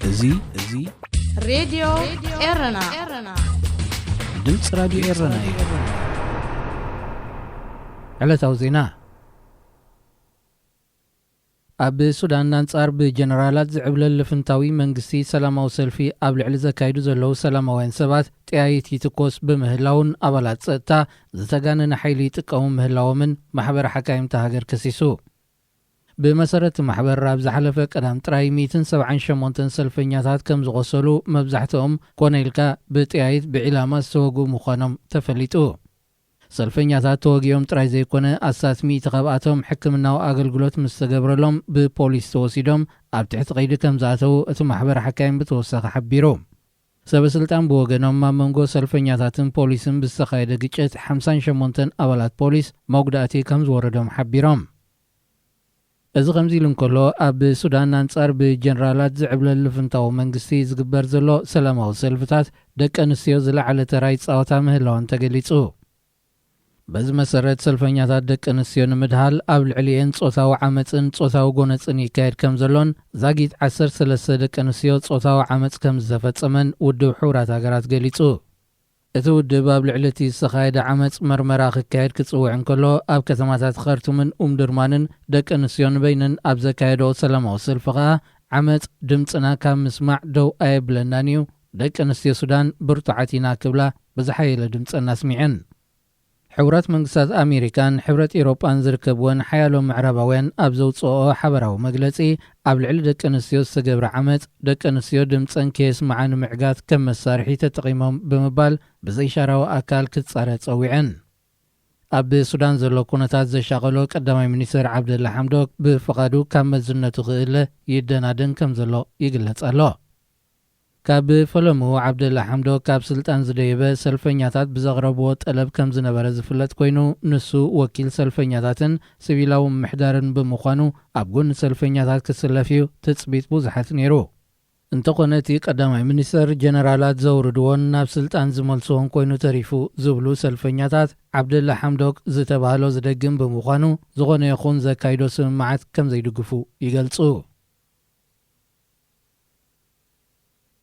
እዙይ راديو إيرنا ድምፂ ራዲዮ ኤረና እዩ። ዕለታዊ ዜና ኣብ ሱዳን አንጻር ብጀነራላት ዝዕብለል ፍንታዊ መንግስቲ ሰላማዊ ሰልፊ ኣብ ልዕሊ ዘካይዱ ዘለው ሰላማውያን ሰባት ጥያይት ይትኮስ በምህላውን አባላት ጸጥታ ዝተጋነነ ሓይሊ ይጥቀሙ ምህላዎምን ማሕበር ሓካይምቲ ሃገር ከሲሱ። ብመሰረት ማሕበር ኣብ ዝሓለፈ ቀዳም ጥራይ 178 ሰልፈኛታት ከም ዝቆሰሉ መብዛሕትኦም ኮነይልካ ብጥያይት ብዕላማ ዝተወግኡ ምዃኖም ተፈሊጡ። ሰልፈኛታት ተወጊኦም ጥራይ ዘይኮነ ኣሳት 100 ካብኣቶም ሕክምናዊ ኣገልግሎት ምስ ተገብረሎም ብፖሊስ ተወሲዶም ኣብ ትሕቲ ቀይዲ ከም ዝኣተው እቲ ማሕበር ሓካይም ብተወሳኺ ሓቢሩ። ሰበስልጣን ብወገኖም ኣብ መንጎ ሰልፈኛታትን ፖሊስን ብዝተኻየደ ግጭት 58 ኣባላት ፖሊስ መጉዳእቲ ከም ዝወረዶም ሓቢሮም። እዚ ከምዚ ኢሉ እንከሎ ኣብ ሱዳን አንጻር ብጀነራላት ዝዕብለል ፍንታዊ መንግስቲ ዝግበር ዘሎ ሰላማዊ ሰልፍታት ደቂ ኣንስትዮ ዝለዓለ ተራ ይፃወታ ምህላወን ተገሊጹ። በዚ መሰረት ሰልፈኛታት ደቂ ኣንስትዮ ንምድሃል ኣብ ልዕሊአን ጾታዊ ዓመፅን ጾታዊ ጎነፅን ይካየድ ከም ዘሎን ዛጊት 13 ደቂ ኣንስትዮ ጾታዊ ዓመፅ ከም ዝተፈጸመን ውድብ ሕቡራት ሃገራት ገሊጹ። እቲ ውድብ ኣብ ልዕሊ እቲ ዝተኻየደ ዓመፅ መርመራ ክካየድ ክጽውዕ እንከሎ ኣብ ከተማታት ኸርቱምን ኡምድርማንን ደቂ ኣንስትዮ ንበይነን ኣብ ዘካየደኦ ሰላማዊ ሰልፊ ኸኣ ዓመፅ ድምፅና ካብ ምስማዕ ደው ኣየብለናን እዩ ደቂ ኣንስትዮ ሱዳን ብርቱዓት ኢና ክብላ ብዝሓየለ ድምፀን ኣስሚዐን። ሕቡራት መንግስታት ኣሜሪካን ሕብረት ኤውሮጳን ዝርከብወን ሓያሎም ምዕራባውያን ኣብ ዘውፅኦ ሓበራዊ መግለጺ ኣብ ልዕሊ ደቂ ኣንስትዮ ዝተገብረ ዓመፅ ደቂ ኣንስትዮ ድምፀን ከየስምዓ ንምዕጋት ከም መሳርሒ ተጠቒሞም ብምባል ብዘይሻራዊ ኣካል ክትጻረር ፀዊዐን። ኣብ ሱዳን ዘሎ ኩነታት ዘሻቐሎ ቀዳማይ ሚኒስትር ዓብደላ ሓምዶክ ብፍቓዱ ካብ መዝነቱ ክእለ ይደናደን ከም ዘሎ ይግለጽ ኣሎ። ካብ ፈለሙ ዓብደላ ሓምዶክ ካብ ስልጣን ዝደየበ ሰልፈኛታት ብዘቕረብዎ ጠለብ ከም ዝነበረ ዝፍለጥ ኮይኑ ንሱ ወኪል ሰልፈኛታትን ሲቪላዊ ምሕዳርን ብምዃኑ ኣብ ጎኒ ሰልፈኛታት ክስለፍዩ ትፅቢት ብዙሓት ነይሩ። እንተኾነ እቲ ቀዳማይ ሚኒስትር ጀነራላት ዘውርድዎን ናብ ስልጣን ዝመልስዎን ኮይኑ ተሪፉ ዝብሉ ሰልፈኛታት ዓብደላ ሓምዶክ ዝተባህሎ ዝደግም ብምዃኑ ዝኾነ ይኹን ዘካይዶ ስምምዓት ከም ዘይድግፉ ይገልጹ።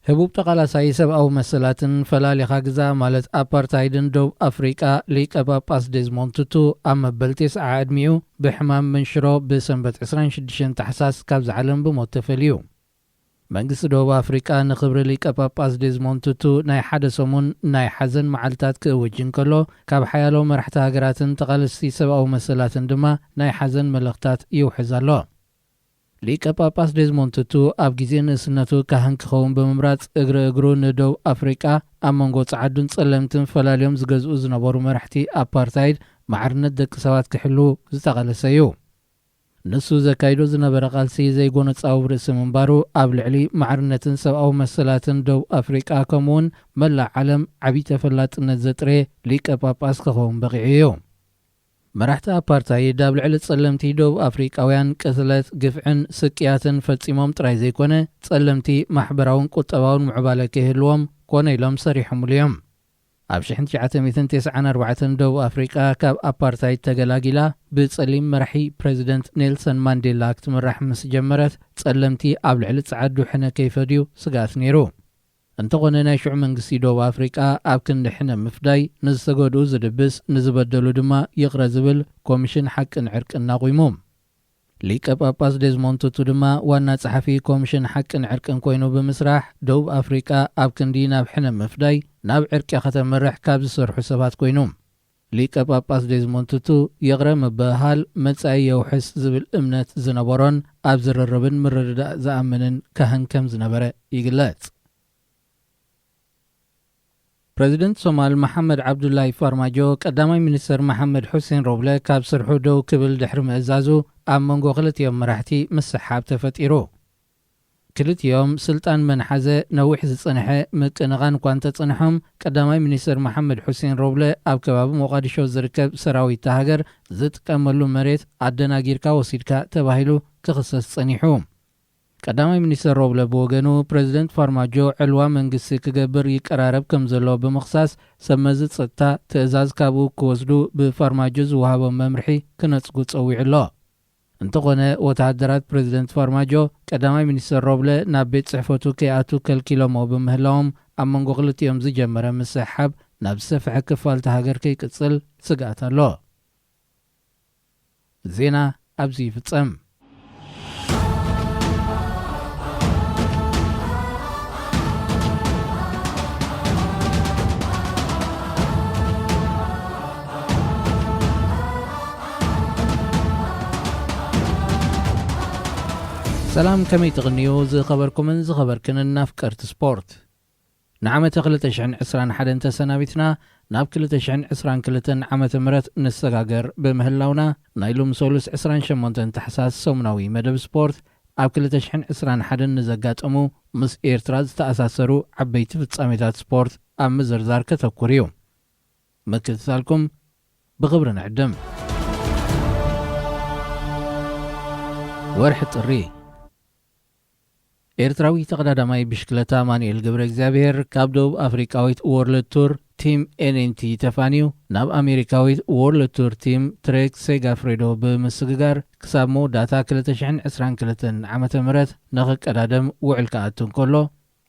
ህቡብ ተቓላሳይ ሰብኣዊ መሰላትን ፈላሊኻ ግዛ ማለት ኣፓርታይድን ደቡብ ኣፍሪቃ ሊቀ ጳጳስ ዴዝሞንድ ቱቱ ኣብ መበል 9 ዕድሚኡ ብሕማም መንሽሮ ብሰንበት 26 ታሕሳስ ካብ ዝዓለም ብሞት ተፈልዩ። መንግስቲ ደቡብ ኣፍሪቃ ንኽብሪ ሊቀ ጳጳስ ዴዝሞንድ ቱቱ ናይ ሓደ ሰሙን ናይ ሓዘን መዓልታት ክእውጅ እንከሎ ካብ ሓያሎ መራሕቲ ሃገራትን ተቓለስቲ ሰብኣዊ መሰላትን ድማ ናይ ሓዘን መልእኽታት ይውሕዝ ኣሎ። ሊቀ ጳጳስ ዴዝሞንድ ቱቱ ኣብ ግዜ ንእስነቱ ካህን ክኸውን ብምምራፅ እግሪ ንደቡብ ኣፍሪቃ ኣብ መንጎ ጸዓዱን ጸለምትን ፈላልዮም ዝገዝኡ ዝነበሩ መራሕቲ ኣፓርታይድ ማዕርነት ደቂ ሰባት ክሕሉ ዝተቐለሰ እዩ። ንሱ ዘካይዶ ዝነበረ ቃልሲ ዘይጎነፃዊ ርእሲ ምንባሩ ኣብ ልዕሊ ማዕርነትን ሰብኣዊ መሰላትን ደቡብ ኣፍሪቃ ከምኡውን መላእ ዓለም ዓብዪ ተፈላጥነት ዘጥረየ ሊቀ ጳጳስ ክኸውን በቂዑ እዩ። መራሕቲ ኣፓርታይድ ኣብ ልዕሊ ጸለምቲ ደቡብ ኣፍሪቃውያን ቅትለት ግፍዕን ስቅያትን ፈጺሞም ጥራይ ዘይኮነ ጸለምቲ ማሕበራውን ቁጠባውን ምዕባለ ከይህልዎም ኮነ ኢሎም ሰሪሖምሉ እዮም። ኣብ 1994 ደቡብ ኣፍሪቃ ካብ ኣፓርታይድ ተገላጊላ ብጸሊም መራሒ ፕሬዚደንት ኔልሰን ማንዴላ ክትምራሕ ምስ ጀመረት ጸለምቲ ኣብ ልዕሊ ጸዓዱ ሕነ ከይፈድዩ ስጋት ነይሩ። እንተኾነ ናይ ሽዑ መንግስቲ ደቡብ ኣፍሪቃ ኣብ ክንዲ ሕነ ምፍዳይ ንዝተገድኡ ዝድብስ ንዝበደሉ ድማ ይቕረ ዝብል ኮሚሽን ሓቅን ዕርቅን ኣቑሙ። ሊቀ ጳጳስ ዴዝሞንድ ቱቱ ድማ ዋና ጸሓፊ ኮሚሽን ሓቅን ዕርቅን ኮይኑ ብምስራሕ ደቡብ ኣፍሪቃ ኣብ ክንዲ ናብ ሕነ ምፍዳይ ናብ ዕርቂ ከተመርሕ ካብ ዝሰርሑ ሰባት ኮይኑ ሊቀ ጳጳስ ዴዝሞንድ ቱቱ ይቕረ ምብሃል መጻኢ የውሕስ ዝብል እምነት ዝነበሮን ኣብ ዝርርብን ምርድዳእ ዝኣምንን ካህን ከም ዝነበረ ይግለጽ። ፕሬዚደንት ሶማል መሐመድ ዓብዱላይ ፋርማጆ ቀዳማይ ሚኒስትር መሐመድ ሑሴን ሮብለ ካብ ስርሑ ደው ክብል ድሕሪ ምእዛዙ ኣብ መንጎ ክልቲኦም መራሕቲ ምስሓብ ተፈጢሩ። ክልቲኦም ስልጣን መንሓዘ ነዊሕ ዝጸንሐ ምቅንቓን እኳ እንተጸንሖም ቀዳማይ ሚኒስትር መሐመድ ሑሴን ሮብለ ኣብ ከባቢ ሞቃዲሾ ዝርከብ ሰራዊት ሃገር ዝጥቀመሉ መሬት ኣደናጊርካ ወሲድካ ተባሂሉ ክኽሰስ ጸኒሑ። ቀዳማይ ሚኒስትር ሮብለ ብወገኑ ፕሬዚደንት ፋርማጆ ዕልዋ መንግስቲ ክገብር ይቀራረብ ከም ዘሎ ብምኽሳስ ሰመዚ ጸጥታ ትእዛዝ ካብኡ ክወስዱ ብፋርማጆ ዝወሃቦም መምርሒ ክነጽጉ ጸዊዑ ኣሎ። እንተኾነ ወታደራት ፕሬዝደንት ፋርማጆ ቀዳማይ ሚኒስትር ሮብለ ናብ ቤት ጽሕፈቱ ከይኣቱ ከልኪሎሞ ብምህላዎም ኣብ መንጎ ክልቲኦም ዝጀመረ ምስሕሓብ ናብ ዝሰፍሐ ክፋልቲ ሃገር ከይቅጽል ስጋኣት ኣሎ። ዜና ኣብዚ ይፍጸም። ሰላም ከመይ ትቕንዩ ዝኸበርኩምን ዝኸበርክንን ናፍቀርቲ ስፖርት ንዓመተ 2021 ተሰናቢትና ናብ 2022 ዓመተ ምህረት ንሰጋገር ብምህላውና ናይ ሎም ሶሉስ 28 ታሕሳስ ሰሙናዊ መደብ ስፖርት ኣብ 2021 ንዘጋጠሙ ምስ ኤርትራ ዝተኣሳሰሩ ዓበይቲ ፍጻሜታት ስፖርት ኣብ ምዝርዛር ከተኩር እዩ። ምክትታልኩም ብኽብሪ ንዕድም። ወርሒ ጥሪ ኤርትራዊ ተቀዳዳማይ ብሽክለታ ማኑኤል ገብረ እግዚአብሔር ካብ ደቡብ አፍሪካዊት ወርልድ ቱር ቲም ኤንኤንቲ ተፋኒዩ ናብ አሜሪካዊት ወርልድ ቱር ቲም ትሬክ ሴጋፍሬዶ ብምስግጋር ክሳብ መወዳእታ 2022 ዓመተ ምህረት ንኽቀዳደም ውዕል ከኣቱን ከሎ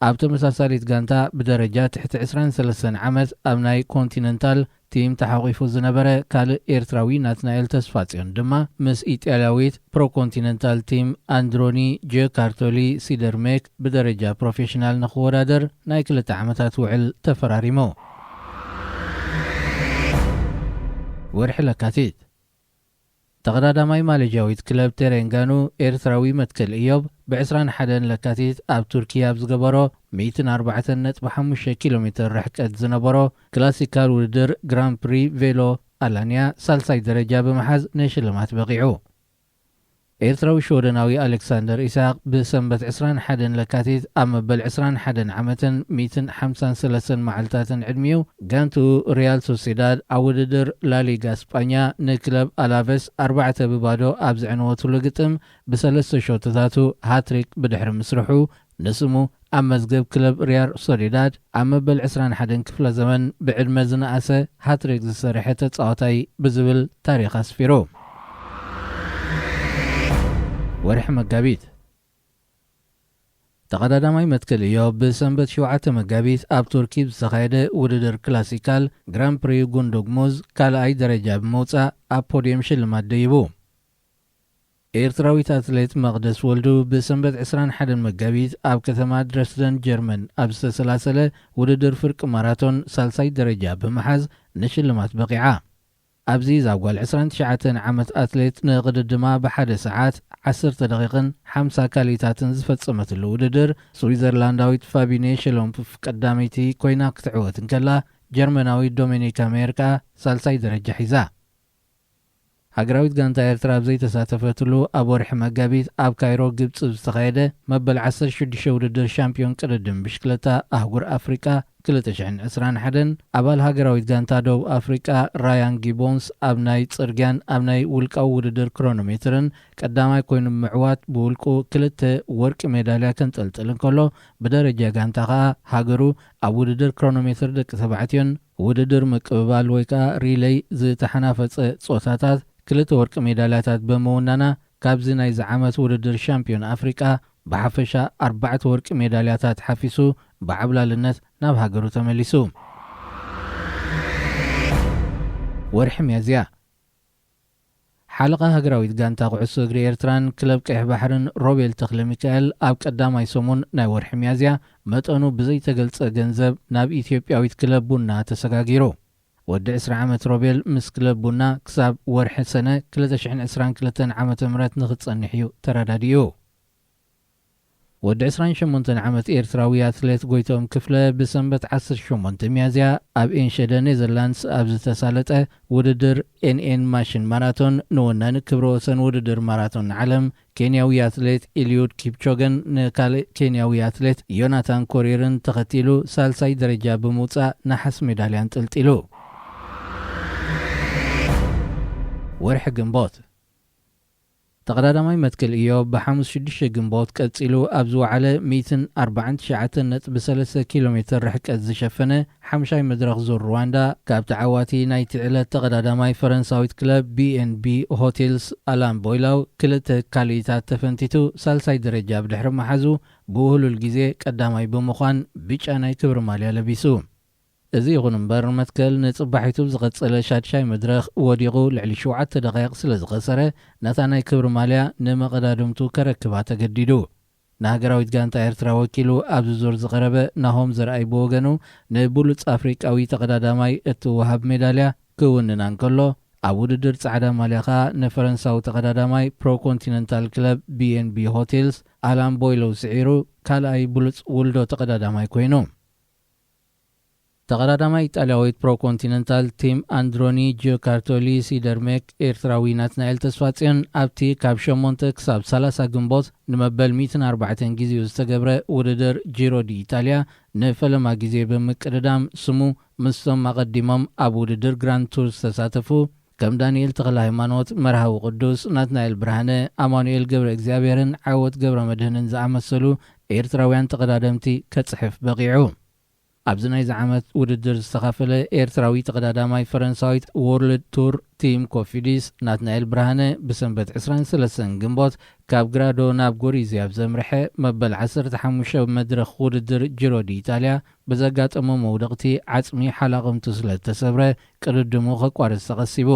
ኣብ ተመሳሳሊት ጋንታ ብደረጃ ትሕቲ 23 ዓመት ኣብ ናይ ኮንቲነንታል ቲም ተሓቂፉ ዝነበረ ካልእ ኤርትራዊ ናትናኤል ተስፋጽዮን ድማ ምስ ኢጣልያዊት ፕሮኮንቲነንታል ቲም አንድሮኒ ጂካርቶሊ ሲደርሜክ ብደረጃ ፕሮፌሽናል ንኽወዳደር ናይ 2 ዓመታት ውዕል ተፈራሪሞ። ወርሒ ለካቲት ተቀዳዳማይ ማሌዥያዊት ክለብ ቴሬንጋኑ ኤርትራዊ መትከል ኢዮብ ብ21 ለካቲት ኣብ ቱርኪያ ዝገበሮ 104.5 ኪሎ ሜትር ርሕቀት ዝነበሮ ክላሲካል ውድድር ግራንድ ፕሪ ቬሎ አላንያ ሳልሳይ ደረጃ በመሓዝ ንሽልማት በቂዑ። ኤርትራዊ ሾደናዊ አሌክሳንደር ኢሳቅ ብሰንበት 21 ለካቲት ኣብ መበል 21 ዓመትን 153 መዓልታትን ዕድሚው ጋንቱ ሪያል ሶሲዳድ ኣብ ውድድር ላሊጋ እስጳኛ ንክለብ አላቬስ 4-0 ኣብ ዝዕነወትሉ ግጥም ብ3 ሾትታቱ ሃትሪክ ብድሕሪ ምስርሑ ንስሙ ኣብ መዝገብ ክለብ ሪያል ሶሲዳድ ኣብ መበል 21 ክፍለ ዘመን ብዕድመ ዝነኣሰ ሃትሪክ ዝሰርሐ ተጻዋታይ ብዝብል ታሪኽ ኣስፊሩ። ወርሒ መጋቢት ተቀዳዳማይ መትከል ኢዮብ ብሰንበት 7 መጋቢት ኣብ ቱርኪ ዝተኻየደ ውድድር ክላሲካል ግራንድ ፕሪ ጉንዶግሙዝ ካልኣይ ደረጃ ብምውፃእ ኣብ ፖድየም ሽልማት ደይቡ። ኤርትራዊት አትሌት መቅደስ ወልዱ ብሰንበት 21 መጋቢት ኣብ ከተማ ድረስደን ጀርመን ኣብ ዝተሰላሰለ ውድድር ፍርቂ ማራቶን ሳልሳይ ደረጃ ብምሓዝ ንሽልማት በቂዓ። ኣብዚ ዛጓል 29 ዓመት አትሌት ንቅድድማ ብ1 ሰዓት 10 ደቂቕን 50 ካሊታትን ዝፈጸመትሉ ውድድር ስዊዘርላንዳዊት ፋቢኔ ሸሎምፕፍ ቀዳመይቲ ኮይና ክትዕወት እንከላ ጀርመናዊ ዶሚኒካ ሜርካ ሳልሳይ ደረጃ ሒዛ። ሃገራዊት ጋንታ ኤርትራ ዘይተሳተፈትሉ ኣብ ወርሒ መጋቢት ኣብ ካይሮ ግብፂ ዝተኻየደ መበል 16 ውድድር ሻምፒዮን ቅድድም ብሽክለታ ኣህጉር ኣፍሪቃ 2021 ኣባል ሃገራዊት ጋንታ ደቡብ ኣፍሪቃ ራያን ጊቦንስ ኣብ ናይ ጽርግያን ኣብ ናይ ውልቃዊ ውድድር ክሮኖሜትርን ቀዳማይ ኮይኑ ምዕዋት ብውልቁ 2 ወርቂ ሜዳልያ ከንጠልጥል እንከሎ ብደረጃ ጋንታ ከዓ ሃገሩ ኣብ ውድድር ክሮኖሜትር ደቂ ተባዕትዮን ውድድር ምቅብባል ወይ ከዓ ሪሌይ ዝተሓናፈፀ ጾታታት 2 ወርቂ ሜዳልያታት በመውናና ካብዚ ናይ ዝዓመት ውድድር ሻምፒዮን ኣፍሪቃ ብሓፈሻ 4 ወርቂ ሜዳልያታት ሓፊሱ ብዓብላልነት ናብ ሃገሩ ተመሊሱ። ወርሒ ሚያዝያ ሓለቓ ሃገራዊት ጋንታ ኩዕሶ እግሪ ኤርትራን ክለብ ቀይሕ ባሕርን ሮቤል ተክለ ሚካኤል ኣብ ቀዳማይ ሰሙን ናይ ወርሒ ሚያዝያ መጠኑ ብዘይተገልጸ ገንዘብ ናብ ኢትዮጵያዊት ክለብ ቡና ተሰጋጊሩ። ወዲ 20 ዓመት ሮቤል ምስ ክለብ ቡና ክሳብ ወርሒ ሰነ 2022 ዓመተ ምህረት ንኽጸንሕ እዩ ተረዳዲኡ። ወዲ 28 ዓመት ኤርትራዊ አትሌት ጎይቶም ክፍለ ብሰንበት 18 ሚያዝያ ኣብ ኤንሸደ ኔዘርላንድስ ኣብ ዝተሳለጠ ውድድር ኤንኤን ማሽን ማራቶን ንወናኒ ክብረ ወሰን ውድድር ማራቶን ዓለም ኬንያዊ አትሌት ኢልዩድ ኪፕቾገን ንካልእ ኬንያዊ አትሌት ዮናታን ኮሪርን ተኸቲሉ ሳልሳይ ደረጃ ብምውፃእ ናሓስ ሜዳልያ አንጠልጢሉ። ወርሒ ግንቦት ተቀዳዳማይ መትከል ኢዮብ ብ5-6 ግንቦት ቀፂሉ ኣብ ዝወዓለ 149.3 ኪሎ ሜትር ርሕቀት ዝሸፈነ ሓምሻይ መድረኽ ዙር ሩዋንዳ ካብ ተዓዋቲ ናይቲ ዕለት ተቀዳዳማይ ፈረንሳዊት ክለብ BNB ሆቴልስ ኣላን ቦይላው ክልተ ካልኢታት ተፈንቲቱ ሳልሳይ ደረጃ ብድሕሪ መሓዙ ብውህሉል ግዜ ቀዳማይ ብምዃን ብጫ ናይ ክብሪ ማልያ ለቢሱ። እዚ ይኹን እምበር መትከል ንጽባሒቱ ዝቐጸለ ሻድሻይ መድረኽ ወዲቑ ልዕሊ 7 ደቂቕ ስለ ዝኸሰረ ነታ ናይ ክብሪ ማልያ ንመቐዳድምቱ ከረክባ ተገዲዱ። ንሃገራዊት ጋንታ ኤርትራ ወኪሉ ኣብዚ ዙር ዝቐረበ ናሆም ዘርኣይ ብወገኑ ንብሉፅ ኣፍሪቃዊ ተቐዳዳማይ እትወሃብ ሜዳልያ ክውንና እንከሎ ኣብ ውድድር ጻዕዳ ማልያ ኸኣ ንፈረንሳዊ ተቐዳዳማይ ፕሮኮንቲነንታል ክለብ BNB ሆቴልስ ኣላን ቦይሎው ስዒሩ ካልኣይ ብሉፅ ውልዶ ተቐዳዳማይ ኮይኑ ተቀዳዳማይ ኢጣልያዊት ፕሮኮንቲነንታል ቲም አንድሮኒ ጂኦካርቶሊ ሲደርሜክ ኤርትራዊ ናትናኤል ተስፋጽዮን ኣብቲ ካብ 8 ክሳብ 30 ግንቦት ንመበል 104 ጊዜኡ ዝተገብረ ውድድር ጂሮ ዲ ኢጣልያ ንፈለማ ጊዜ ብምቅድዳም ስሙ ምስቶም ኣቐዲሞም ኣብ ውድድር ግራንድ ቱር ዝተሳተፉ ከም ዳንኤል ተኽለ ሃይማኖት፣ መርሃዊ ቅዱስ፣ ናትናኤል ብርሃነ፣ ኣማኑኤል ገብረ እግዚኣብሔርን ዓወት ገብረ መድህንን ዝኣመሰሉ ኤርትራውያን ተቀዳደምቲ ከጽሕፍ በቂዑ። ኣብዚ ናይ ዝዓመት ውድድር ዝተኻፈለ ኤርትራዊ ተቀዳዳማይ ፈረንሳዊት ወርልድ ቱር ቲም ኮፊዲስ ናትናኤል ብርሃነ ብሰንበት 23 ግንቦት ካብ ግራዶ ናብ ጎሪዝያ ዘምርሐ መበል 15 መድረኽ ውድድር ጂሮ ዲ ኢጣልያ ብዘጋጠሞ መውደቕቲ ዓጽሚ ሓላቕምቱ ስለ ተሰብረ ቅድድሙ ከቋርጽ ተቐሲቡ።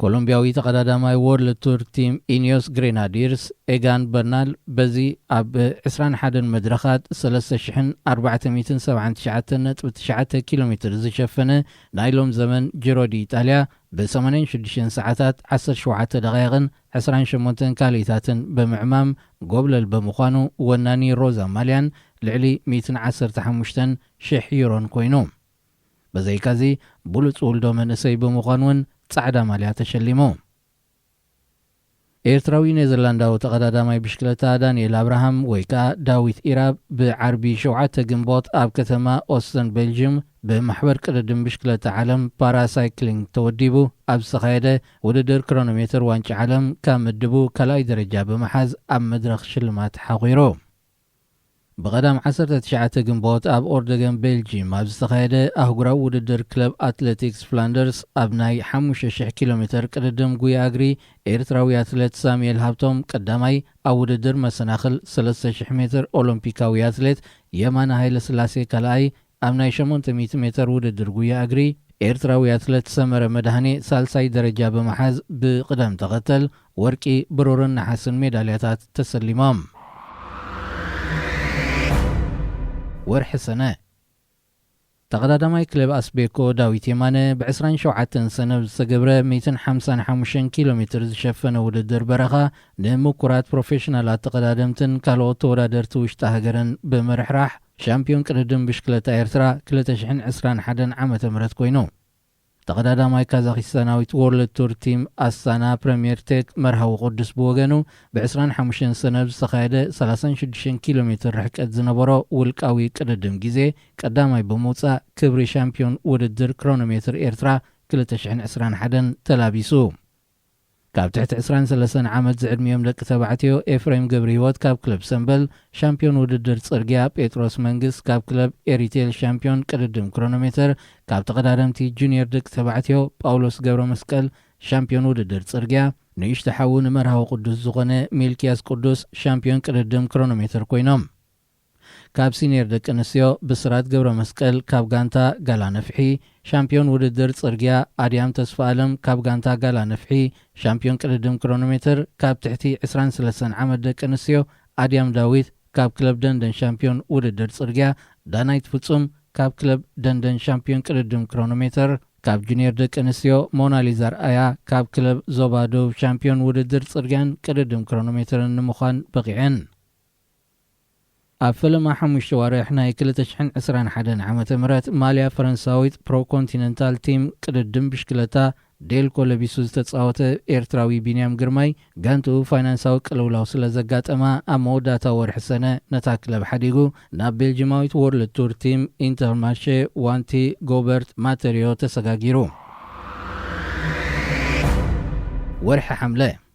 ኮሎምቢያዊ ተቀዳዳማይ ወርልድ ቱር ቲም ኢኒዮስ ግሬናዲርስ ኤጋን በርናል በዚ ኣብ 21 መድረኻት 3479.9 ኪሎ ሜትር ዝሸፈነ ናይሎም ዘመን ጂሮ ዲ ኢጣልያ ብ86 ሰዓታት 17 ደቂቕን 28 ካልኢታትን ብምዕማም ጎብለል ብምዃኑ ወናኒ ሮዛ ማልያን ልዕሊ 115,000 ዩሮን ኮይኑ በዘይካዚ ብሉፅ ውልዶ መንእሰይ ብምዃኑ እውን ጻዕዳ ማልያ ተሸሊሙ። ኤርትራዊ ኔዘርላንዳዊ ተቀዳዳማይ ብሽክለታ ዳንኤል አብርሃም ወይ ከዓ ዳዊት ኢራብ ብዓርቢ 7 ግንቦት ኣብ ከተማ ኦስተን ቤልጅየም ብማሕበር ቅድድም ብሽክለታ ዓለም ፓራሳይክሊንግ ተወዲቡ ኣብ ዝተኻየደ ውድድር ክሮኖሜትር ዋንጫ ዓለም ካብ ምድቡ ካልኣይ ደረጃ ብምሓዝ ኣብ መድረኽ ሽልማት ሓኺሩ። بقدام 19 ግንቦት ኣብ ኦርደገን ቤልጂየም ኣብ ዝተኻየደ ኣህጉራዊ ውድድር ክለብ ኣትሌቲክስ ፍላንደርስ ኣብ ናይ 5000 ኪሎ ሜትር ቅድድም ጉያ እግሪ ኤርትራዊ ኣትሌት ሳሙኤል ሃብቶም ቀዳማይ ኣብ ውድድር መሰናኽል 3000 ሜትር ኦሎምፒካዊ ኣትሌት የማነ ሃይለ ስላሴ ካልኣይ ኣብ ናይ 800 ሜትር ውድድር ጉያ እግሪ ኤርትራዊ ኣትሌት ሰመረ መድሃኔ ሳልሳይ ደረጃ በመሓዝ ብቅደም ተኸተል ወርቂ ብሩርን ነሓስን ሜዳልያታት ተሰሊሞም። ورح سنة تقدماي كلب أسبيكو داويت يمانه ب27 سنة بسجبره 255 كيلومتر زشفنا وددر برخا نموكرات بروفيشنالات تقدمتن كالو تورا درتوش تهجرن بمرحراح شامبيون كردم بشكلة إيرترا 2021 عامة مرت كوينو تقدماي كازاخستاناويت وورلد تور تيم أستانا بريمير تيك مرهو قدس بوغانو ب25 سنة بستخايدة 36 كيلومتر رحكة زنبرو والكاوي كردم جيزي قداماي بموتسا كبري شامبيون وددر كرونومتر إيرترا 2021 تلابيسو كاب تحت 23 عامت زعد ميوم لك تبعتيو إفريم قبريوات كاب كلب سنبل شامبيون وددر تسرقيا بيتروس منغس كاب كلب إريتيل شامبيون كردم كرونومتر كاب تقدارمتي جونيور دك تبعتيو باولوس قبرو مسكال شامبيون وددر تسرقيا نيش تحاون مرهو قدس زغنة ميلكياس قدس شامبيون كردم كرونومتر كوينوم كاب سينير دك انسيو بسرات قبرو مسكال كاب غانتا غالا نفحي شامبيون وددر تسرقيا آديام تسفالم كاب غانتا غالا نفحي شامبيون كردم كرونومتر كاب تحتي 23 عامد دك انسيو آديام داويت كاب كلب دندن شامبيون وددر تسرقيا دانايت فوتسوم كاب كلب دندن شامبيون كردم كرونومتر كاب جونيور دك انسيو موناليزار آيا كاب كلب زوبادو شامبيون وددر تسرقيان كردم كرونومتر نمخان بقيعن أفلم حمش شوارح ناي 2021 عامة مرات ماليا فرنساويت برو كونتيننتال تيم قددم بشكلتا ديل كولبيسوز تتصاوت إيرتراوي بينيام جرماي غانتو فاينانساو قلولاو سلازقات أما أمو داتا ورح سنة نتاكلب حديقو ناب بيلجيماويت وورلد تور تيم انترمارشي وانتي غوبرت ماتريو تساقاقيرو ورح حملة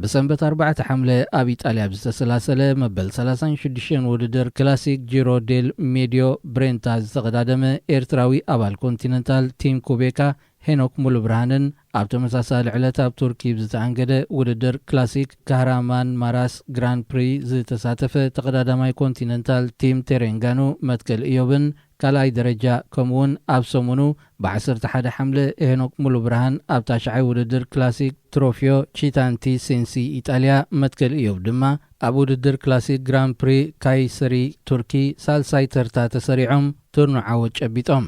بسنبت 4 حملة ኣብ ኢጣልያ ዝተሰላሰለ መበል 36 ውድድር ክላሲክ ጂሮ ዴል ሜዲዮ ብሬንታ ዝተቀዳደመ ኤርትራዊ ኣባል ኮንቲነንታል ቲም ኩቤካ ሄኖክ ሙሉብርሃንን ኣብ ተመሳሳሊ ዕለት ኣብ ቱርኪ ዝተኣንገደ ውድድር ክላሲክ ካህራማን ማራስ ግራን ፕሪ ዝተሳተፈ ተቀዳዳማይ ኮንቲነንታል ቲም ቴሬንጋኑ መትከል እዮብን ካልኣይ ደረጃ ከምውን ኣብ ሰሙኑ ብ11 ሓምለ ሄኖክ ሙሉብርሃን ኣብ ታሽዓይ ውድድር ክላሲክ ትሮፊዮ ቺታንቲ ሴንሲ ኢጣልያ መትከል እዮብ ድማ ኣብ ውድድር ክላሲክ ግራን ፕሪ ካይሰሪ ቱርኪ ሳልሳይ ተርታ ተሰሪዖም ቱርኑ ዓወት ጨቢጦም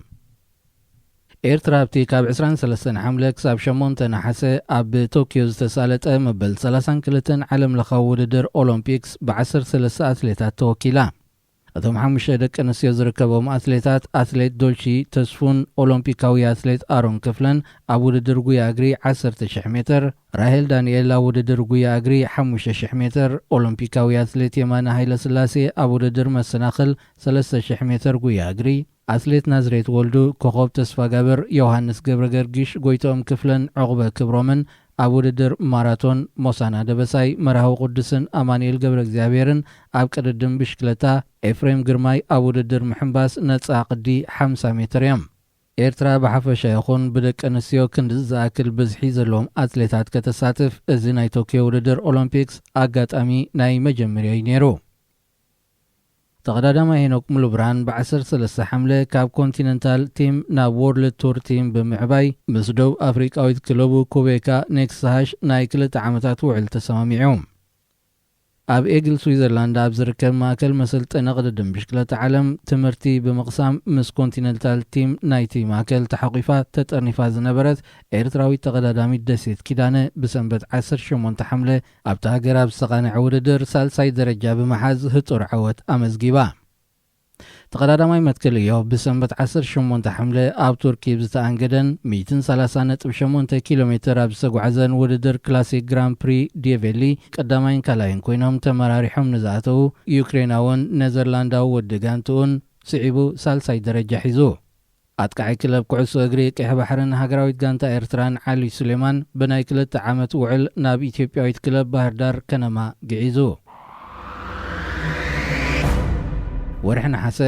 ኤርትራ ኣብቲ ካብ 23 ሓምለ ክሳብ 8 ነሓሰ ኣብ ቶኪዮ ዝተሳለጠ መበል 32 ዓለም ለኻዊ ውድድር ኦሎምፒክስ ብ13 ኣትሌታት ተወኪላ እቶም 5 ደቂ ኣንስትዮ ዝርከቦም ኣትሌታት ኣትሌት ዶልቺ ተስፉን ኦሎምፒካዊ ኣትሌት ኣሮን ክፍለን ኣብ ውድድር ጉያ እግሪ 10,000 ሜትር ራሄል ዳንኤል ኣብ ውድድር ጉያ እግሪ 5,000 ሜትር ኦሎምፒካዊ ኣትሌት የማነ ሃይለስላሴ ኣብ ውድድር መሰናኽል 3,000 ሜትር ጉያ እግሪ ኣትሌት ናዝሬት ወልዱ ኮኸብ ተስፋ ጋብር ዮሐንስ ገብረ ገርጊሽ ጎይቶም ክፍለን ዕቑበ ክብሮምን ኣብ ውድድር ማራቶን ሞሳና ደበሳይ መርሃዊ ቅዱስን ኣማኑኤል ገብረ እግዚአብሔርን ኣብ ቅድድም ብሽክለታ ኤፍሬም ግርማይ ኣብ ውድድር ምሕንባስ ነፃ ቅዲ 50 ሜትር እዮም ኤርትራ ብሓፈሻ ይኹን ብደቂ ኣንስትዮ ክንዲ ዝኣክል ብዝሒ ዘለዎም ኣትሌታት ከተሳትፍ እዚ ናይ ቶኪዮ ውድድር ኦሎምፒክስ ኣጋጣሚ ናይ መጀመርያ እዩ ነይሩ ተቀዳዳማይ ሄኖክ ሙሉብርሃን ብ13 ሓምለ ካብ ኮንቲነንታል ቲም ናብ ወርልድ ቱር ቲም ብምዕባይ ምስ ደቡብ ኣፍሪቃዊት ክለቡ ኩቤካ ኔክስሃሽ ናይ 2 ዓመታት ውዕል ተሰማሚዑ ኣብ ኤግል ስዊዘርላንድ ኣብ ዝርከብ ማእከል መሰልጠኒ ቅድድም ብሽክለታ ዓለም ትምህርቲ ብምቕሳም ምስ ኮንቲነንታል ቲም ናይቲ ማእከል ተሓቂፋ ተጠርኒፋ ዝነበረት ኤርትራዊት ተቀዳዳሚት ደሴት ኪዳነ ብሰንበት 18 ሓምለ ኣብቲ ሃገር ኣብ ዝተቃንዐ ውድድር ሳልሳይ ደረጃ ብምሓዝ ህጡር ዓወት ኣመዝጊባ ተቀዳዳማይ መትከል እዮ ብሰንበት 18 ሓምለ ኣብ ቱርኪ ዝተኣንገደን 130.8 ኪሎ ሜትር ኣብ ዝተጓዓዘን ውድድር ክላሲክ ግራን ፕሪ ዲቬሊ ቀዳማይን ካልኣይን ኮይኖም ተመራሪሖም ንዝኣተው ዩክሬናውን ኔዘርላንዳዊ ወዲ ጋንትኡን ስዒቡ ሳልሳይ ደረጃ ሒዙ ኣጥቃዓይ ክለብ ኩዕሶ እግሪ ቀይሕ ባሕርን ሃገራዊት ጋንታ ኤርትራን ዓሊ ሱሌማን ብናይ 2 ዓመት ውዕል ናብ ኢትዮጵያዊት ክለብ ባህር ዳር ከነማ ግዒዙ ወርሒ ነሓሰ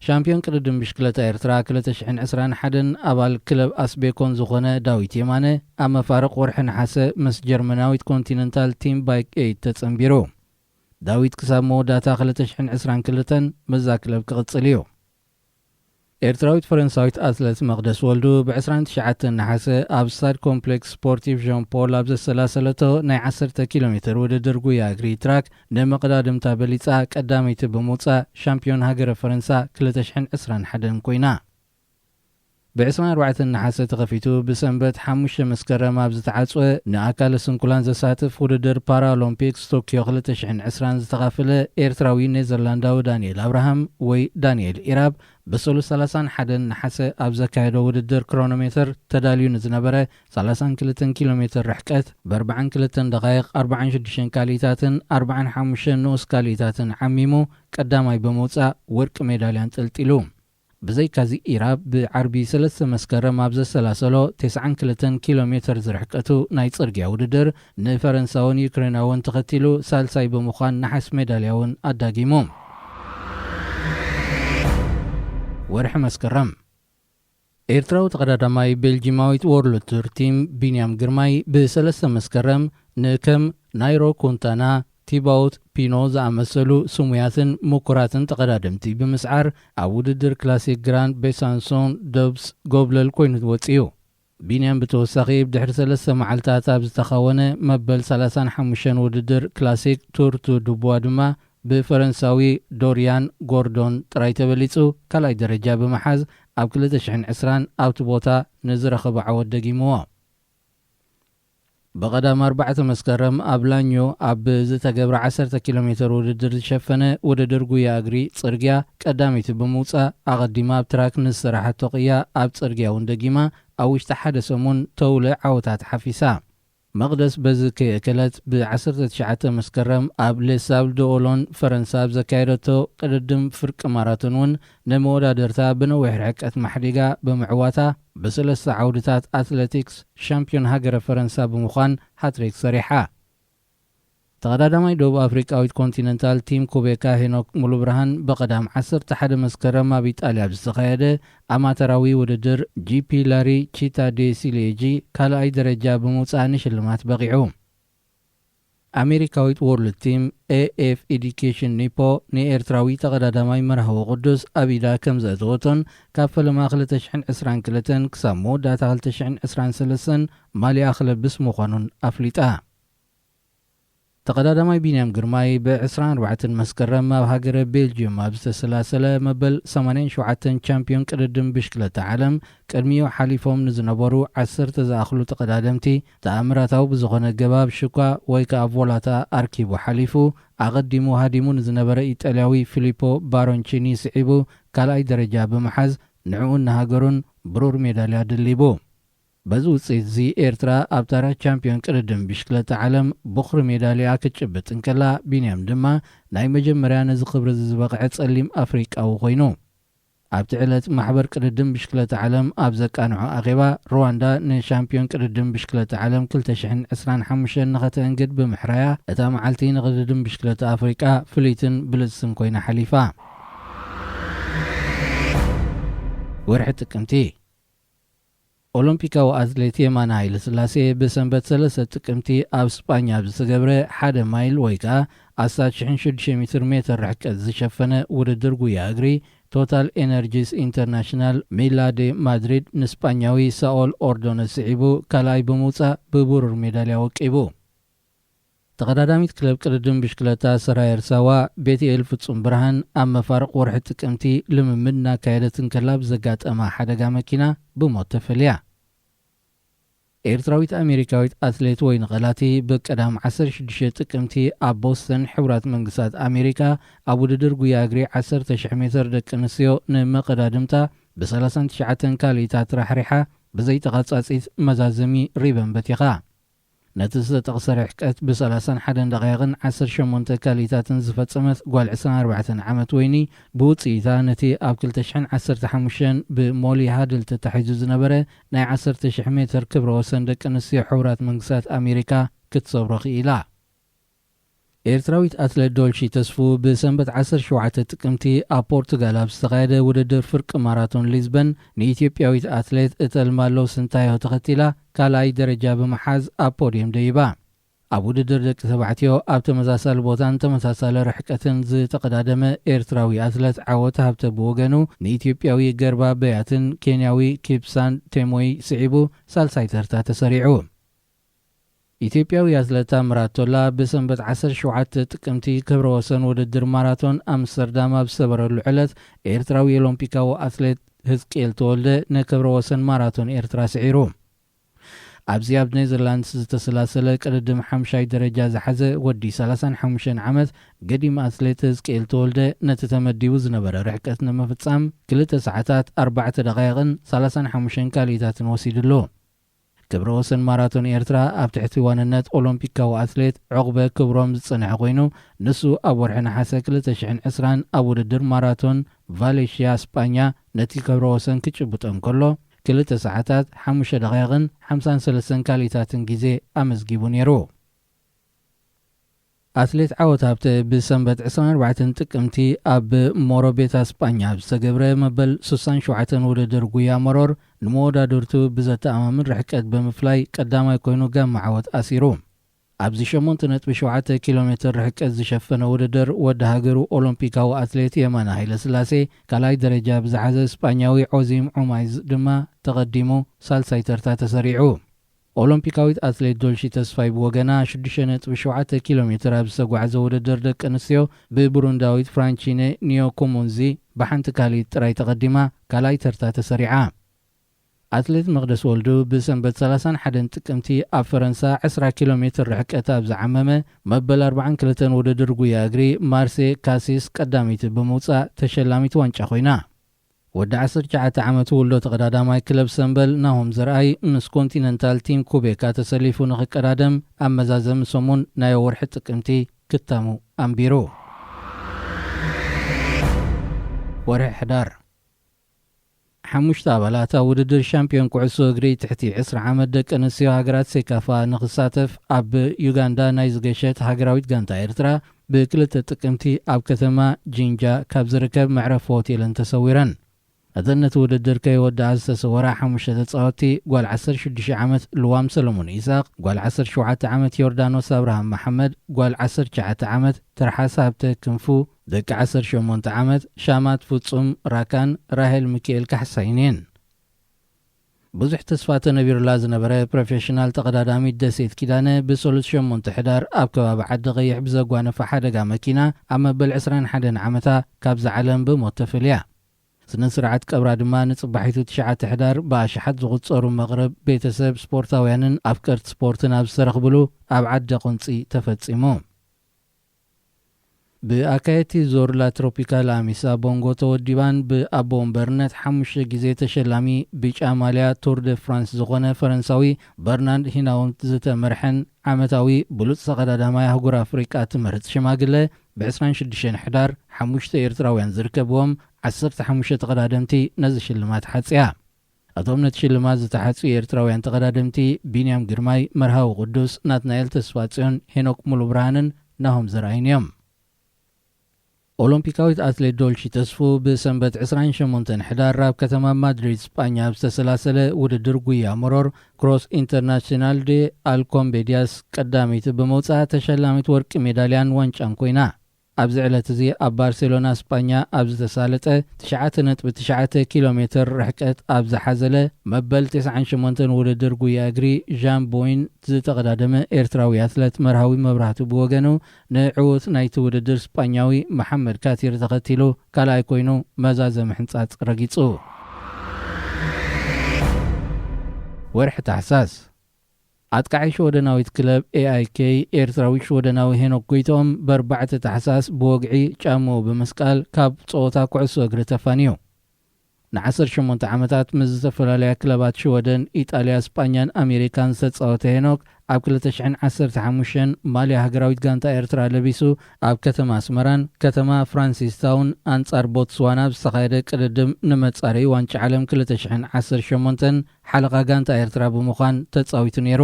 ሻምፒዮን ቅድድም ብሽክለታ ኤርትራ 2021 ኣባል ክለብ ኣስቤኮን ዝኾነ ዳዊት የማነ ኣብ መፋርቕ ወርሒ ነሓሰ ምስ ጀርመናዊት ኮንቲነንታል ቲም ባይክ 8 ተጸንቢሩ ዳዊት ክሳብ መወዳእታ 2022 መዛ ክለብ ክቕጽል እዩ ኤርትራዊት ፈረንሳዊት ኣትሌት መቅደስ ወልዱ ብ29 ነሓሰ ኣብ ስታድ ኮምፕሌክስ ስፖርቲቭ ዣን ፖል ኣብ ዘሰላሰለቶ ናይ 10 ኪሎ ሜትር ውድድር ጉያ እግሪ ትራክ ንመቀዳድምታ በሊፃ ቀዳመይቲ ብምውፃእ ሻምፒዮን ሃገረ ፈረንሳ 2021 ኮይና ب24 ነሓሰ ተኸፊቱ ብሰንበት 5 መስከረም ኣብ ዝተዓጽወ ንኣካለ ስንኩላን ዘሳትፍ ውድድር ፓራኦሎምፒክስ ቶኪዮ 2020 ዝተኻፈለ ኤርትራዊ ኔዘርላንዳዊ ዳንኤል አብርሃም ወይ ዳንኤል ኢራብ ብ31 ነሓሰ ኣብ ዘካየዶ ውድድር ክሮኖሜትር ተዳልዩ ንዝነበረ 32 ኪሎ ሜትር ርሕቀት ብ42 ደቂቕ 46 ካሊታትን 45 ንኡስ ካሊታትን ዓሚሙ ቀዳማይ ብምውፃእ ወርቂ ሜዳልያን ጥልጢሉ ብዘይካዚ ኢራብ ብዓርቢ 3 መስከረም ኣብ ዘሰላሰሎ 92 ኪሎ ሜትር ዝርሕቀቱ ናይ ጽርግያ ውድድር ንፈረንሳውን ዩክሬናውን ተኸቲሉ ሳልሳይ ብምዃን ናሓስ ሜዳልያውን ኣዳጊሙ ወርሒ መስከረም ኤርትራዊ ተቀዳዳማይ ቤልጂማዊት ወርልድ ቱር ቲም ቢንያም ግርማይ ብ3 መስከረም ንከም ናይሮ ኩንታና ቲባውት ፒኖ ዝኣመሰሉ ስሙያትን ሙኩራትን ተቀዳድምቲ ብምስዓር ኣብ ውድድር ክላሲክ ግራንድ ቤሳንሶን ደብስ ጎብለል ኮይኑ ወፂኡ ቢንያም ብተወሳኺ ብድሕሪ 3 መዓልታት ኣብ ዝተኻወነ መበል 35 ውድድር ክላሲክ ቱር ቱ ዱቡዋ ድማ ብፈረንሳዊ ዶሪያን ጎርዶን ጥራይ ተበሊጹ ካልኣይ ደረጃ ብምሓዝ ኣብ 2020 ኣብቲ ቦታ ንዝረኸበ ዓወት ደጊምዎ بقدام 4 مسكرم أبلانيو أب زتجبر 10 كيلومتر ودر شفنة ودر جويا أجري صرجيا قدامي بموسى أقدمها بتراك نسرحة تقيا أب صرجيا وندقيما أو اشتحد سمون تولع عوتات حفيسة መቕደስ በዚ ከየከለት ብ19 መስከረም ኣብ ሌሳብል ዶኦሎን ፈረንሳ ዘካየደቶ ቅድድም ፍርቂ ማራቶን እውን ንመወዳደርታ ብነዊሕ ርሕቀት ማሕዲጋ ብምዕዋታ ብ3 ዓውድታት ኣትሌቲክስ ሻምፒዮን ሃገረ ፈረንሳ ብምዃን ሃትሪክ ሰሪሓ። ተቐዳዳማይ ደቡብ ኣፍሪቃዊት ኮንቲነንታል ቲም ኩቤካ ሄኖክ ሙሉ ብርሃን በቐዳም 11 መስከረም ኣብ ኢጣልያ ዝተኻየደ ኣማተራዊ ውድድር ጂፒ ላሪ ቺታ ዴ ሲሌጂ ካልኣይ ደረጃ ብምውፃእ ንሽልማት በቂዑ። ኣሜሪካዊት ወርልድ ቲም ኤኤፍ ኤዱኬሽን ኒፖ ንኤርትራዊ ተቐዳዳማይ መርሃዊ ቅዱስ ኣብ ኢዳ ከም ዘእተወቶን ካብ ፈለማ 2022 ክሳብ መወዳእታ 2023 ማልያ ክለብስ ምዃኑን ኣፍሊጣ። ተቐዳዳማይ ቢንያም ግርማይ ብ24 መስከረም ኣብ ሃገረ ቤልጅየም ኣብ ዝተሰላሰለ መበል 87 ቻምፒዮን ቅድድም ብሽክለታ ዓለም ቅድሚኡ ሓሊፎም ንዝነበሩ 10 ዝኣኽሉ ተቐዳደምቲ ተኣምራታዊ ብዝኾነ ገባብ ሽኳ ወይ ከዓ ቮላታ ኣርኪቡ ሓሊፉ ኣቐዲሙ ሃዲሙ ንዝነበረ ኢጣልያዊ ፊሊፖ ባሮንቺኒ ስዒቡ ካልኣይ ደረጃ ብምሓዝ ንዕኡን ንሃገሩን ብሩር ሜዳልያ ድሊቡ። በዚ ውፅኢት እዚ ኤርትራ ኣብ ታራ ቻምፒዮን ቅድድም ብሽክለታ ዓለም ብኽሪ ሜዳልያ ክትጭብጥ እንከላ ቢንያም ድማ ናይ መጀመርያ ነዚ ክብሪ ዝበቕዐ ጸሊም ኣፍሪቃዊ ኮይኑ ኣብቲ ዕለት ማሕበር ቅድድም ብሽክለታ ዓለም ኣብ ዘቃንዖ ኣኼባ ሩዋንዳ ንሻምፒዮን ቅድድም ብሽክለታ ዓለም 2025 ንኸተእንግድ ብምሕራያ እታ መዓልቲ ንቅድድም ብሽክለታ ኣፍሪቃ ፍልይትን ብልጽን ኮይና ሓሊፋ። ወርሒ ጥቅምቲ ኦሎምፒካዊ ኣትሌት የማነ ሃይለ ስላሴ ብሰንበት 3 ጥቅምቲ ኣብ ስጳኛ ብዝተገብረ 1 ማይል ወይ ከዓ 1600 ሜትር ርሕቀት ዝሸፈነ ውድድር ጉያ እግሪ ቶታል ኤነርጂስ ኢንተርናሽናል ሜላ ዴ ማድሪድ ንስጳኛዊ ሳኦል ኦርዶነስ ስዒቡ ካልኣይ ብምውፃእ ብብሩር ሜዳልያ ወቂቡ። ተቐዳዳሚት ክለብ ቅድድም ብሽክለታ ሰራይ እርሳዋ ቤትኤል ፍጹም ብርሃን ኣብ መፋርቕ ወርሒ ጥቅምቲ ልምምድ እናካየደት እንከላ ብዘጋጠማ ሓደጋ መኪና ብሞት ተፈልያ። ኤርትራዊት ኣሜሪካዊት ኣትሌት ወይኒ ቐላቲ ብቀዳም 16 ጥቅምቲ ኣብ ቦስተን ሕቡራት መንግስታት ኣሜሪካ ኣብ ውድድር ጉያ እግሪ 10,000 ሜትር ደቂ ኣንስትዮ ንመቐዳድምታ ብ39 ካልኢታት ራሕሪሓ ብዘይተቐጻጺት መዛዘሚ ሪበን በቲኻ። ነቲ ዝተጠቕሰ ርሕቀት ብ31 ደቂቕን 18 ካልኢታትን ዝፈጸመት ጓል 24 ዓመት ወይኒ ብውፅኢታ ነቲ ኣብ 2015 ብሞሊ ሃድል ተታሒዙ ዝነበረ ናይ 10,000 ሜትር ክብረ ወሰን ደቂ ኣንስትዮ ሕቡራት መንግስታት ኣሜሪካ ክትሰብሮ ክኢላ። ኤርትራዊት ኣትሌት ዶልሺ ተስፉ ብሰንበት 17 ጥቅምቲ ኣብ ፖርቱጋል ኣብ ዝተኻየደ ውድድር ፍርቂ ማራቶን ሊዝበን ንኢትዮጵያዊት ኣትሌት እተልማለው ስንታዮ ተኸቲላ ካልኣይ ደረጃ ብምሓዝ ኣብ ፖድየም ደይባ። ኣብ ውድድር ደቂ ተባዕትዮ ኣብ ተመሳሳሊ ቦታን ተመሳሳሊ ርሕቀትን ዝተቐዳደመ ኤርትራዊ ኣትሌት ዓወት ሃብተ ብወገኑ ንኢትዮጵያዊ ገርባ በያትን ኬንያዊ ኪፕሳን ቴሞይ ስዒቡ ሳልሳይ ተርታ ተሰሪዑ። ኢትዮጵያዊ ኣትሌት ምራቶላ ብሰንበት 17 ጥቅምቲ ክብረ ወሰን ውድድር ማራቶን ኣምስተርዳም ኣብ ዝተበረሉ ዕለት ኤርትራዊ ኦሎምፒካዊ ኣትሌት ህዝቅኤል ተወልደ ንክብረ ወሰን ማራቶን ኤርትራ ስዒሩ። ኣብዚ ኣብ ኔዘርላንድስ ዝተሰላሰለ ቅድድም 5ይ ደረጃ ዝሓዘ ወዲ 35 ዓመት ገዲም ኣትሌት ህዝቅኤል ተወልደ ነቲ ተመዲቡ ዝነበረ ርሕቀት ንምፍጻም 2 ሰዓታት 4 ደቂቕን 35 ካልኢታትን ወሲድሉ። ክብረ ወሰን ማራቶን ኤርትራ ኣብ ትሕቲ ዋንነት ኦሎምፒካዊ ኣትሌት ዕቑበ ክብሮም ዝጸንሐ ኮይኑ ንሱ ኣብ ወርሒ ነሓሰ 2020 ኣብ ውድድር ማራቶን ቫሌሽያ ስጳኛ ነቲ ክብረ ወሰን ክጭብጦም ከሎ 2 ሰዓታት 5 ደቂቕን 53 ካልኢታትን ግዜ ኣመዝጊቡ ነይሩ። ኣትሌት ዓወት ሃብተ ብሰንበት 24 ጥቅምቲ ኣብ ሞሮቤታ ስጳኛ ዝተገብረ መበል 67 ውድድር ጉያ መሮር ንመወዳድርቱ ብዘተኣማምን ርሕቀት ብምፍላይ ቀዳማይ ኮይኑ ጋማ ዓወት ኣሲሩ። ኣብዚ 8.7 ኪሎ ሜትር ርሕቀት ዝሸፈነ ውድድር ወዲ ሃገሩ ኦሎምፒካዊ ኣትሌት የማነ ሃይለ ስላሴ ካልኣይ ደረጃ ብዝሓዘ ስጳኛዊ ዖዚም ዑማይዝ ድማ ተቐዲሙ ሳልሳይ ተርታ ተሰሪዑ። ኦሎምፒካዊት ኣትሌት ዶልሺ ተስፋይ ብወገና 6.7 ኪሎ ሜትር ኣብ ዝተጓዓዘ ውድድር ደቂ ኣንስትዮ ብቡሩንዳዊት ፍራንቺኔ ኒዮኮሙንዚ ብሓንቲ ካልኢት ጥራይ ተቐዲማ ካልኣይ ተርታ ተሰሪዓ። ኣትሌት መቕደስ ወልዱ ብሰንበት 31 ጥቅምቲ ኣብ ፈረንሳ 20 ኪሎ ሜትር ርሕቀት ኣብ ዝዓመመ መበል 42 ውድድር ጉያ እግሪ ማርሴ ካሲስ ቀዳሚት ብምውፃእ ተሸላሚት ዋንጫ ኮይና። ወዲ 19 ዓመት ውልዶ ተቀዳዳማይ ክለብ ሰንበል ናሆም ዘርአይ ምስ ኮንቲነንታል ቲም ኩቤካ ተሰሊፉ ንኽቀዳደም ኣመዛዘም ሰሙን ናይ ወርሒ ጥቅምቲ ክታሙ ኣንቢሩ። ወርሒ ሕዳር 5 ኣባላት ውድድር ሻምፒዮን ኩዕሶ እግሪ ትሕቲ 20 ዓመት ደቂ ኣንስትዮ ሃገራት ሴካፋ ንኽሳተፍ ኣብ ዩጋንዳ ናይ ዝገሸት ሃገራዊት ጋንታ ኤርትራ ብክልተ ጥቅምቲ ኣብ ከተማ ጂንጃ ካብ ዝርከብ መዕረፊ ሆቴልን ተሰዊረን። أذنت وددر كي ودع السورة 5 تጻወቲ ጓል 16 ዓመት ልዋም ሰለሞን ኢሳቅ ጓል 17 ዓመት ዮርዳኖስ አብርሃም መሐመድ ጓል 19 ዓመት ተርሓስ ሃብተ ክንፉ ደቂ 18 ዓመት ሻማት ፍጹም ራካን ራሄል ሚካኤል ካሕሳይኔን ብዙሕ ተስፋ ተነቢሩላ ዝነበረ ፕሮፌሽናል ተቀዳዳሚ ደሴት ኪዳነ ብሶሉት 8 ሕዳር ኣብ ከባቢ ዓዲ ቀይሕ ብዘጓነፈ ሓደጋ መኪና ኣብ መበል 21 ዓመታ ካብ ዝዓለም ብሞት ተፈልያ። ስነ ስርዓት ቀብራ ድማ ንጽባሒቱ 9 ሕዳር ብኣሽሓት ዝቝጸሩ መቕረብ ቤተሰብ ስፖርታውያንን ኣፍቀርቲ ስፖርትን ኣብ ዝተረኽብሉ ኣብ ዓዲ ቁንጺ ተፈጺሙ። ብኣካየቲ ዞርላ ትሮፒካል ኣሚሳ ቦንጎ ተወዲባን ብኣቦ ወንበርነት 5 ግዜ ተሸላሚ ቢጫ ማልያ ቱር ደ ፍራንስ ዝኾነ ፈረንሳዊ በርናርድ ሂናውንት ዝተመርሐን ዓመታዊ ብሉጽ ተቐዳዳማይ ኣህጉር ኣፍሪቃ ትምህርት ሽማግለ ብ26 ሕዳር 5 ኤርትራውያን ዝርከብዎም 15 ተቐዳደምቲ ነዚ ሽልማት ሓጽያ። እቶም ነቲ ሽልማት ዝተሓጽዩ ኤርትራውያን ተቐዳደምቲ ቢንያም ግርማይ፣ መርሃዊ ቅዱስ፣ ናትናኤል ተስፋጽዮን፣ ሄኖክ ሙሉ ብርሃንን ናሆም ዘርአይን እዮም። ኦሎምፒካዊት ኣትሌት ዶልቺ ተስፉ ብሰንበት 28 ሕዳር ኣብ ከተማ ማድሪድ ስጳኛ ብዝተሰላሰለ ውድድር ጉያ ሞሮር ክሮስ ኢንተርናሽናል ዴ አልኮምቤዲያስ ቀዳሚት ብምውፃእ ተሸላሚት ወርቂ ሜዳልያን ዋንጫን ኮይና ኣብዚ ዕለት እዚ ኣብ ባርሴሎና ስጳኛ ኣብ ዝተሳለጠ 9.9 ኪሎ ሜትር ርሕቀት ኣብ ዝሓዘለ መበል 98 ውድድር ጉያ እግሪ ዣን ቦይን ዝተቐዳደመ ኤርትራዊ ኣትሌት መርሃዊ መብራህቱ ብወገኑ ንዕውት ናይቲ ውድድር ስጳኛዊ መሐመድ ካቲር ተኸቲሉ ካልኣይ ኮይኑ መዛዘም ሕንጻጽ ረጊጹ። ወርሒ ታሕሳስ ኣጥቃዒ ሾደናዊት ክለብ AIK ኤርትራዊ ሾደናዊ ሄኖክ ጎይቶም ብ4 ታሕሳስ ብወግዒ ጫምኡ ብምስቃል ካብ ጸወታ ኩዕሶ እግሪ ተፋንዩ። ን18 ዓመታት ምስ ዝተፈላለያ ክለባት ሾደን ኢጣልያ፣ ስጳኛን ኣሜሪካን ዝተጻወተ ሄኖክ ኣብ 2015 ማልያ ሃገራዊት ጋንታ ኤርትራ ለቢሱ ኣብ ከተማ ኣስመራን ከተማ ፍራንሲስታውን አንጻር ቦትስዋና ዝተኻየደ ቅድድም ንመጻረይ ዋንጫ ዓለም 2018 ሓለቓ ጋንታ ኤርትራ ብምዃን ተጻዊቱ ነይሩ።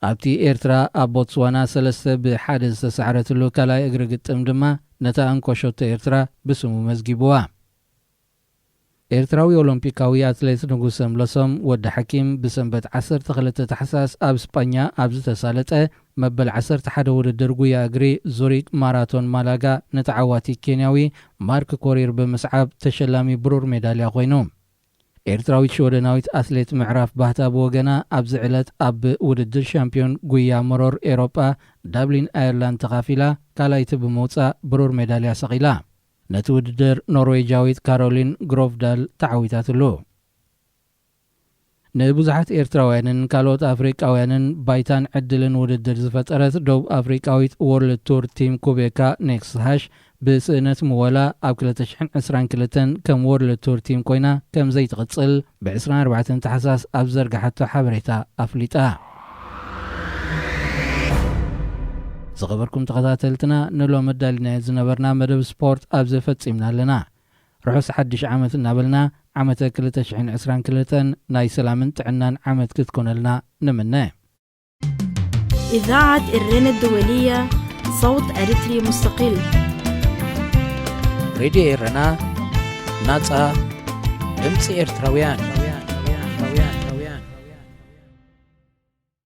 ኣብቲ ኤርትራ ኣብ ቦትስዋና 3-1 ዝተሰዓረትሉ ካልኣይ እግሪ ግጥም ድማ ነታ እንኮሾቶ ኤርትራ ብስሙ መዝጊብዋ። ኤርትራዊ ኦሎምፒካዊ አትሌት ንጉስ ምለሶም ወዲ ሐኪም ብሰንበት 12 ታሕሳስ ኣብ ስጳኛ ኣብ ዝተሳለጠ መበል 11 ውድድር ጉያ እግሪ ዙሪክ ማራቶን ማላጋ ነተዓዋቲ ኬንያዊ ማርክ ኮሪር ብምስዓብ ተሸላሚ ብሩር ሜዳልያ ኮይኑ ኤርትራዊት ሾደናዊት አትሌት ምዕራፍ ባህታ ብወገና ኣብዚ ዕለት ኣብ ውድድር ሻምፒዮን ጉያ ሞሮር ኤሮጳ ዳብሊን ኣየርላንድ ተኻፊላ ካልኣይቲ ብምውፃእ ብሩር ሜዳልያ ሰቒላ። ነቲ ውድድር ኖርዌጃዊት ካሮሊን ግሮፍዳል ተዓዊታትሉ። ንብዙሓት ኤርትራውያንን ካልኦት ኣፍሪቃውያንን ባይታን ዕድልን ውድድር ዝፈጠረት ደቡብ ኣፍሪቃዊት ወርልድ ቱር ቲም ኩቤካ ኔክስት ሃሽ ብስእነት ምወላ ኣብ 2022 ከም ወርልድ ቱር ቲም ኮይና ከም ዘይትቕጽል ብ24 ታሕሳስ ኣብ ዘርጋሓቶ ሓበሬታ ኣፍሊጣ። ዝኸበርኩም ተኸታተልትና ንሎም መዳሊና ዝነበርና መደብ ስፖርት ኣብ ዘፈጺምና ኣለና። ርሑስ ሓድሽ ዓመት እናበልና ዓመተ 2022 ናይ ሰላምን ጥዕናን ዓመት ክትኮነልና ንምነ። إذاعة الرن الدولية صوت أريتري مستقل. راديو إيرنا ناصا دمص إرتراويان